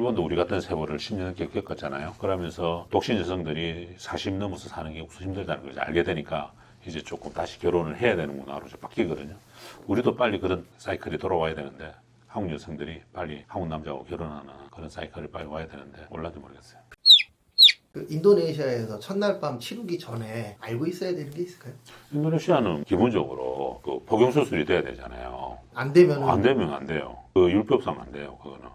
일본도 우리 같은 세월을 10년 넘게 겪었잖아요. 그러면서 독신 여성들이 40 넘어서 사는 게 우선 힘들다는 걸 알게 되니까 이제 조금 다시 결혼을 해야 되는 문화로 바뀌거든요. 우리도 빨리 그런 사이클이 돌아와야 되는데 한국 여성들이 빨리 한국 남자하고 결혼하는 그런 사이클이 빨리 와야 되는데 몰라도 모르겠어요. 그 인도네시아에서 첫날 밤 치르기 전에 알고 있어야 되는 게 있을까요? 인도네시아는 기본적으로 그 복용 수술이 돼야 되잖아요. 안 되면은 안 되면 안 돼요. 그 율법상 안 돼요. 그거는.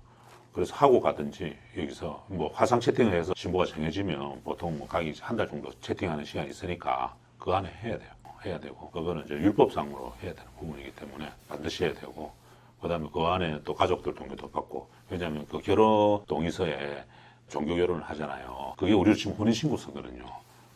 그래서 하고 가든지 여기서 뭐 화상 채팅을 해서 신부가 정해지면 보통 뭐 가기 한 달 정도 채팅하는 시간이 있으니까 그 안에 해야 돼요. 해야 되고 그거는 이제 율법상으로 해야 되는 부분이기 때문에 반드시 해야 되고 그다음에 그 안에 또 가족들 동의도 받고 왜냐하면 그 결혼 동의서에 종교 결혼을 하잖아요. 그게 우리로 치면 혼인신고서거든요.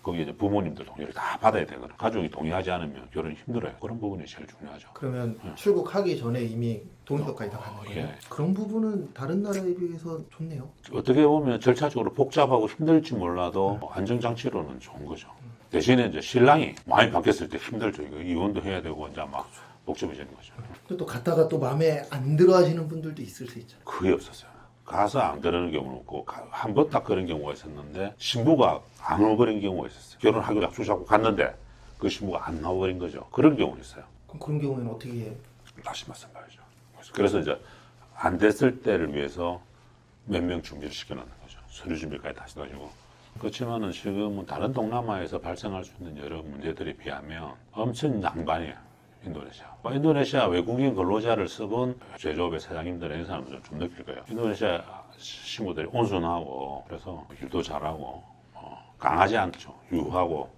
거기에 이제 부모님들 동의를 다 받아야 되거든요. 가족이 동의하지 않으면 결혼이 힘들어요. 그런 부분이 제일 중요하죠. 그러면 출국하기 전에 이미 동의서까지 다 가는 거예요? 예. 그런 부분은 다른 나라에 비해서 좋네요. 어떻게 보면 절차적으로 복잡하고 힘들지 몰라도 안정장치로는 좋은 거죠. 대신에 이제 신랑이 많이 바뀌었을 때 힘들죠. 이거 이혼도 해야 되고 이제 막 복잡해지는 거죠. 근데 또 갔다가 또 마음에 안 들어 하시는 분들도 있을 수 있잖아요. 거의 없었어요. 가서 안 그러는 경우는 없고 한 번 딱 그런 경우가 있었는데 신부가 안 와버린 경우가 있었어요. 결혼하기로 약속 잡고 갔는데 그 신부가 안 나와버린 거죠. 그런 경우는 있어요. 그럼 그런 경우에는 어떻게 해요? 다시 말씀드리죠. 그래서 이제 안 됐을 때를 위해서 몇 명 준비를 시켜놓는 거죠. 서류 준비까지 다시 가지고. 그렇지만은 지금은 다른 동남아에서 발생할 수 있는 여러 문제들에 비하면 엄청 양반이에요. 인도네시아. 인도네시아 외국인 근로자를 써본 제조업의 사장님들 이런 사람들은 좀 느낄 거예요. 인도네시아 신부들이 온순하고 그래서 일도 잘하고 강하지 않죠. 유하고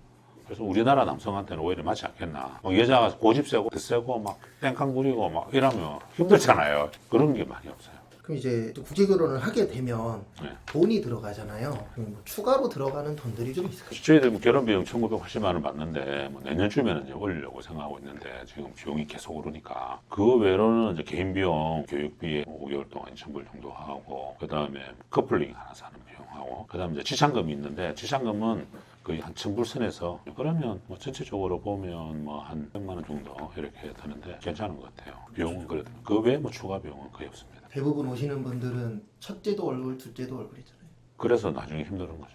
그래서 우리나라 남성한테는 오히려 맞지 않겠나. 여자가 고집 세고 세고 막 땡깡 부리고 막 이러면 힘들잖아요. 그런 게 많이 없어요. 그럼 이제 또 국제 결혼을 하게 되면 네. 돈이 들어가잖아요. 그럼 뭐 추가로 들어가는 돈들이 좀 있을까요? 저희들 뭐 결혼 비용 1,980만 원 받는데 뭐 내년쯤에는 이제 올리려고 생각하고 있는데 지금 비용이 계속 오르니까 그 외로는 이제 개인 비용, 교육비 5개월 동안 2,000불 정도 하고 그 다음에 커플링 하나 사는 비용하고 그 다음에 이제 지참금이 있는데 지참금은 거의 한 1,000불 선에서 그러면 뭐 전체적으로 보면 뭐 한 100만 원 정도 이렇게 드는데 괜찮은 것 같아요. 비용은 그래도 그 외에 뭐 추가 비용은 거의 없습니다. 대부분 오시는 분들은 첫째도 얼굴, 둘째도 얼굴이잖아요. 그래서 나중에 힘든 거죠.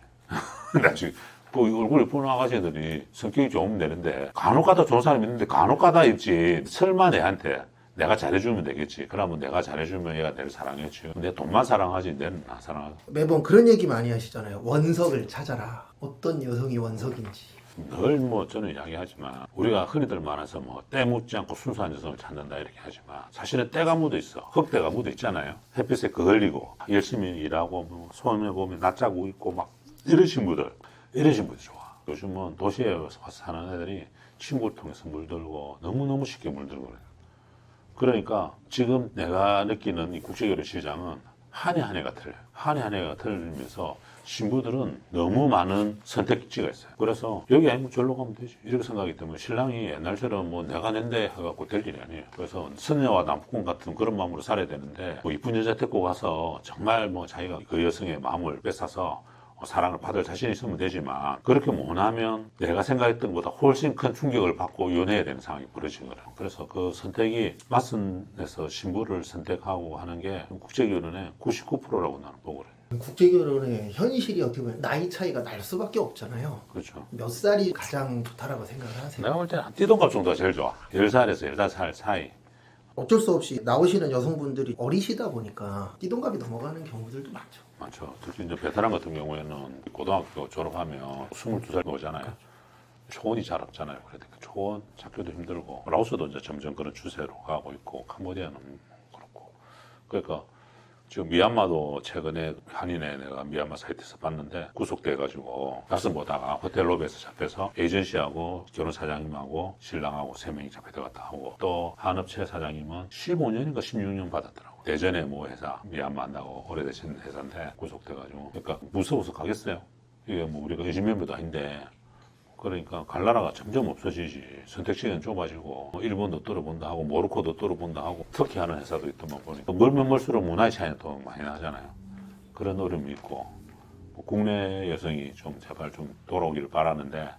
나중에 그 얼굴이 푸른 아가씨들이 성격이 좋으면 되는데 간혹가다 좋은 사람이 있는데 간혹가다 있지. 설마 내한테 내가 잘해주면 되겠지. 그러면 내가 잘해주면 얘가 내를 사랑했지. 내 돈만 사랑하지 내는 나 사랑하지. 매번 그런 얘기 많이 하시잖아요. 원석을 찾아라. 어떤 여성이 원석인지. 늘 뭐 저는 이야기하지만 우리가 흔히들 말해서 뭐 때 묻지 않고 순수한 여성을 찾는다 이렇게 하지만 사실은 때가 묻어 있어. 흙때가 묻어 있잖아요. 햇빛에 그을리고 열심히 일하고 뭐 손에 보면 낯자고 있고 막 이러신 분들 좋아. 요즘은 도시에 와서 사는 애들이 친구를 통해서 물들고 너무너무 쉽게 물들고 그래요. 그러니까 지금 내가 느끼는 이 국제결혼 시장은 한 해 한 해가 틀려요. 한 해 한 해가 틀리면서 신부들은 너무 많은 선택지가 있어요. 그래서 여기 아니면 절로 가면 되지. 이렇게 생각하기 때문에 신랑이 옛날처럼 뭐 내가 낸데 해갖고 될 일이 아니에요. 그래서 선녀와 남편 같은 그런 마음으로 살아야 되는데 뭐 이쁜 여자 데리고 가서 정말 뭐 자기가 그 여성의 마음을 뺏어서 사랑을 받을 자신이 있으면 되지만 그렇게 못하면 내가 생각했던 것보다 훨씬 큰 충격을 받고 이혼해야 되는 상황이 벌어진 거예요. 그래서 그 선택이 맞선에서 신부를 선택하고 하는 게 국제결혼의 99%라고 나는 보거든요. 국제 결혼의 현실이 어떻게 보면 나이 차이가 날 수밖에 없잖아요. 그렇죠. 몇 살이 가장 좋다라고 생각을 하세요? 내가 볼 때는 한 띠동갑 정도가 제일 좋아. 10살에서 15살 사이. 어쩔 수 없이 나오시는 여성분들이 어리시다 보니까 띠동갑이 넘어가는 경우들도 많죠. 많죠. 특히 이제 베테랑 같은 경우에는 고등학교 졸업하면 22살 오잖아요. 초원이 잘 없잖아요. 그러니까 초원 찾기도 힘들고 라오스도 이제 점점 그런 추세로 가고 있고 캄보디아는 그렇고 그러니까 지금 미얀마도 최근에 한인에 내가 미얀마 사이트에서 봤는데 구속돼가지고 가서 보다가 호텔 로비에서 잡혀서 에이전시하고 결혼 사장님하고 신랑하고 3명이 잡혀들어갔다 하고 또 한 업체 사장님은 15년인가 16년 받았더라고. 대전에 뭐 회사 미얀마 한다고 오래되신 회사인데 구속돼가지고 그러니까 무서워서 가겠어요. 이게 뭐 우리가 의심 멤버도 아닌데 그러니까 갈 나라가 점점 없어지지. 선택지는 좁아지고 일본도 뚫어본다 하고 모로코도 뚫어본다 하고 터키 하는 회사도 있더만 보니까 멀면 멀수록 문화의 차이는 더 많이 나잖아요. 그런 어려움이 있고 뭐 국내 여성이 좀 제발 좀 돌아오기를 바라는데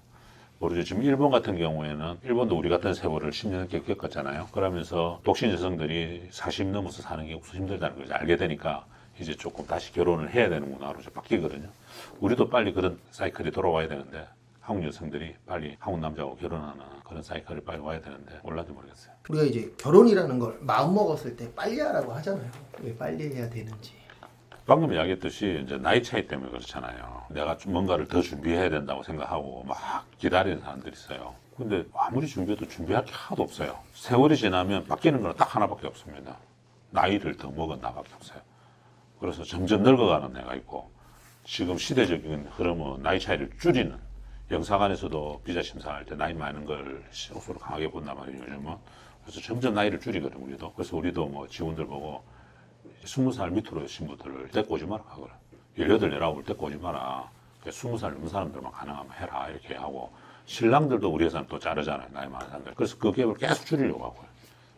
모르죠. 지금 일본 같은 경우에는 일본도 우리 같은 세월을 10년 넘게 겪었잖아요. 그러면서 독신 여성들이 40 넘어서 사는 게 우선 힘들다는 걸 알게 되니까 이제 조금 다시 결혼을 해야 되는 문화로 이제 바뀌거든요. 우리도 빨리 그런 사이클이 돌아와야 되는데 한국 여성들이 빨리 한국 남자하고 결혼하는 그런 사이클이 빨리 와야 되는데 몰라도 모르겠어요. 우리가 이제 결혼이라는 걸 마음 먹었을 때 빨리 하라고 하잖아요. 왜 빨리 해야 되는지. 방금 이야기했듯이 이제 나이 차이 때문에 그렇잖아요. 내가 좀 뭔가를 더 준비해야 된다고 생각하고 막 기다리는 사람들이 있어요. 근데 아무리 준비해도 준비할 게 하나도 없어요. 세월이 지나면 바뀌는 건 딱 하나밖에 없습니다. 나이를 더 먹은 나밖에 없어요. 그래서 점점 늙어가는 내가 있고 지금 시대적인 흐름은 나이 차이를 줄이는 영사관에서도 비자 심사할 때 나이 많은 걸 신호수로 강하게 본단 말이에요. 요즘은. 그래서 점점 나이를 줄이거든 우리도. 그래서 우리도 뭐 직원들 보고 20살 밑으로 신부들을 데리고 오지 마라 하거든. 18, 19을 데리고 오지 마라. 20살 넘은 사람들만 가능하면 해라 이렇게 하고 신랑들도 우리 회사는 또 자르잖아요. 나이 많은 사람들. 그래서 그 갭을 계속 줄이려고 하고요.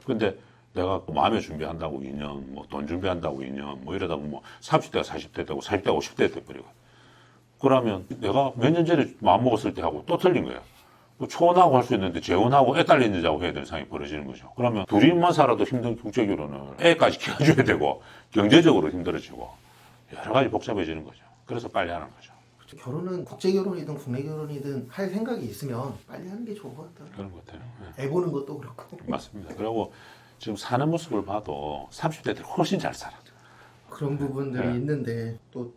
근데 내가 마음에 준비한다고 2년, 뭐 돈 준비한다고 2년, 뭐 이러다가 뭐 30대가 40대 되고 40대가 50대 돼버리고. 그러면 내가 몇 년 전에 마음 먹었을 때 하고 또 틀린 거예요. 뭐 초혼하고 할 수 있는데 재혼하고 애 딸린 여자하고 해야 되는 상황이 벌어지는 거죠. 그러면 둘이만 살아도 힘든 국제결혼을 애까지 키워줘야 되고 경제적으로 힘들어지고 여러 가지 복잡해지는 거죠. 그래서 빨리 하는 거죠. 결혼은 국제 결혼이든 국내 결혼이든 할 생각이 있으면 빨리 하는 게 좋은 것 같아요. 그런 것 같아요. 네. 애 보는 것도 그렇고. 맞습니다. 그리고 지금 사는 모습을 봐도 30대들이 훨씬 잘 살아. 그런 부분들이 네. 있는데 또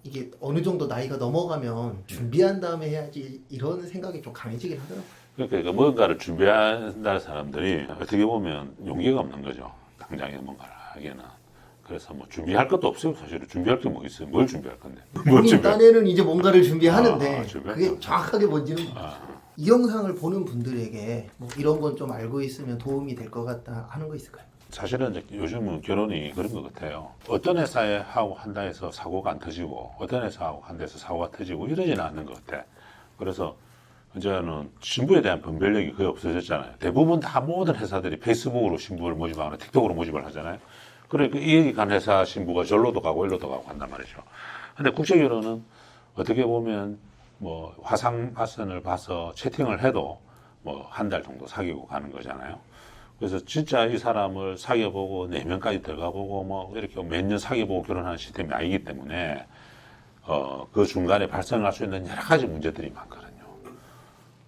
이게 어느 정도 나이가 넘어가면 준비한 다음에 해야지 이런 생각이 좀 강해지긴 하더라고요. 그러니까 뭔가를 준비한다는 사람들이 어떻게 보면 용기가 없는 거죠. 당장에 뭔가를 하기에는. 그래서 뭐 준비할 것도 없어요. 사실은 준비할 게 뭐 있어요. 뭘 준비할 건데. 뭘 본인 준비할 딴에는 이제 뭔가를 준비하는데 준비할 그게 거. 정확하게 뭔지는 이 영상을 보는 분들에게 뭐 이런 건 좀 알고 있으면 도움이 될 것 같다 하는 거 있을까요? 사실은 이제 요즘은 결혼이 그런 것 같아요. 어떤 회사에 하고 한다 해서 사고가 안 터지고 어떤 회사하고 한다 해서 사고가 터지고 이러지는 않는 것 같아. 그래서 이제는 신부에 대한 분별력이 거의 없어졌잖아요. 대부분 다 모든 회사들이 페이스북으로 신부를 모집하거나 틱톡으로 모집을 하잖아요. 그러니까 이 얘기 간 회사 신부가 절로도 가고 일로도 가고 한단 말이죠. 근데 국제결혼은 어떻게 보면 뭐 화상 파선을 봐서 채팅을 해도 뭐 한 달 정도 사귀고 가는 거잖아요. 그래서 진짜 이 사람을 사귀어보고 내면까지 들어가보고 뭐 이렇게 몇 년 사귀어보고 결혼하는 시스템이 아니기 때문에 그 중간에 발생할 수 있는 여러 가지 문제들이 많거든요.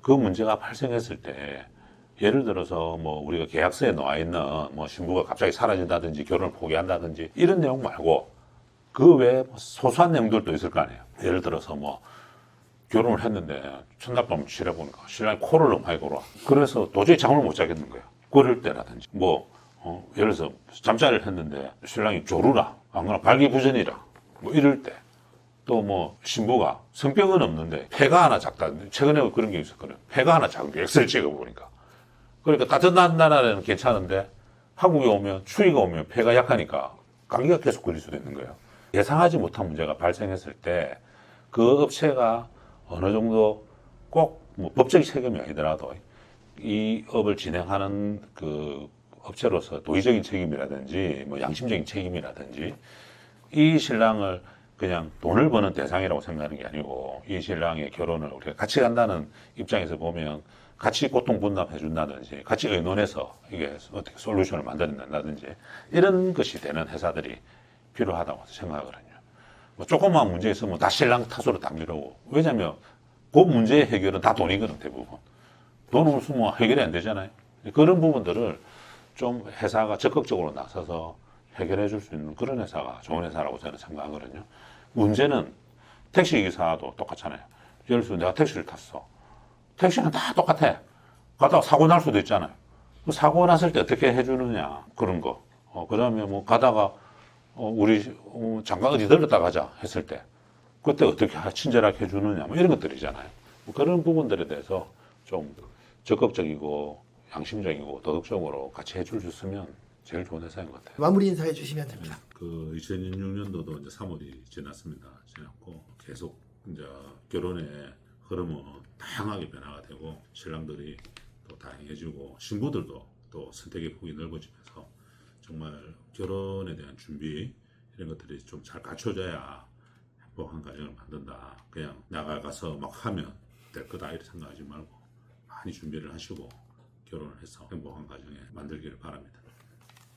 그 문제가 발생했을 때 예를 들어서 뭐 우리가 계약서에 나와 있는 뭐 신부가 갑자기 사라진다든지 결혼을 포기한다든지 이런 내용 말고 그 외에 소소한 내용들도 있을 거 아니에요. 예를 들어서 뭐 결혼을 했는데 첫날밤 취해보니까 신랑이 코를 너무 많이 골아. 그래서 도저히 잠을 못 자겠는 거예요. 그럴 때라든지 뭐 예를 들어서 잠자리를 했는데 신랑이 조루라 안 그러나 발기부전이라 뭐 이럴 때 또 뭐 신부가 성병은 없는데 폐가 하나 작다. 최근에 그런 게 있었거든요. 폐가 하나 작은 게 엑스를 찍어보니까 그러니까 따뜻한 나라는 괜찮은데 한국에 오면 추위가 오면 폐가 약하니까 감기가 계속 걸릴 수도 있는 거예요. 예상하지 못한 문제가 발생했을 때 그 업체가 어느 정도 꼭 뭐 법적 책임이 아니더라도 이 업을 진행하는 그 업체로서 도의적인 책임이라든지 뭐 양심적인 책임이라든지 이 신랑을 그냥 돈을 버는 대상이라고 생각하는 게 아니고 이 신랑의 결혼을 우리가 같이 간다는 입장에서 보면 같이 고통 분담해 준다든지 같이 의논해서 이게 어떻게 솔루션을 만들어낸다든지 이런 것이 되는 회사들이 필요하다고 생각하거든요. 뭐 조그만 문제 있으면 다 신랑 탓으로 다 미루고 왜냐면 그 문제의 해결은 다 돈이거든 대부분. 돈 없으면 해결이 안 되잖아요. 그런 부분들을 좀 회사가 적극적으로 나서서 해결해 줄 수 있는 그런 회사가 좋은 회사라고 저는 생각하거든요. 문제는 택시기사도 똑같잖아요. 예를 들어서 내가 택시를 탔어. 택시는 다 똑같아. 가다가 사고 날 수도 있잖아요. 사고 났을 때 어떻게 해주느냐 그런 거. 그 다음에 뭐 가다가 우리 잠깐 어디 들렀다 가자 했을 때 그때 어떻게 친절하게 해주느냐 뭐 이런 것들이잖아요. 그런 부분들에 대해서 좀 적극적이고 양심적이고 도덕적으로 같이 해줄 수 있으면 제일 좋은 회사인 것 같아요. 마무리 인사해 주시면 됩니다. 그 2016년도도 이제 3월이 지났고 계속 이제 결혼의 흐름은 다양하게 변화가 되고 신랑들이 또 다양해지고 신부들도 또 선택의 폭이 넓어지면서 정말 결혼에 대한 준비 이런 것들이 좀 잘 갖춰져야 행복한 가정을 만든다. 그냥 나가서 막 하면 될 거다 이렇게 생각하지 말고 많이 준비를 하시고 결혼을 해서 행복한 가정에 만들기를 바랍니다.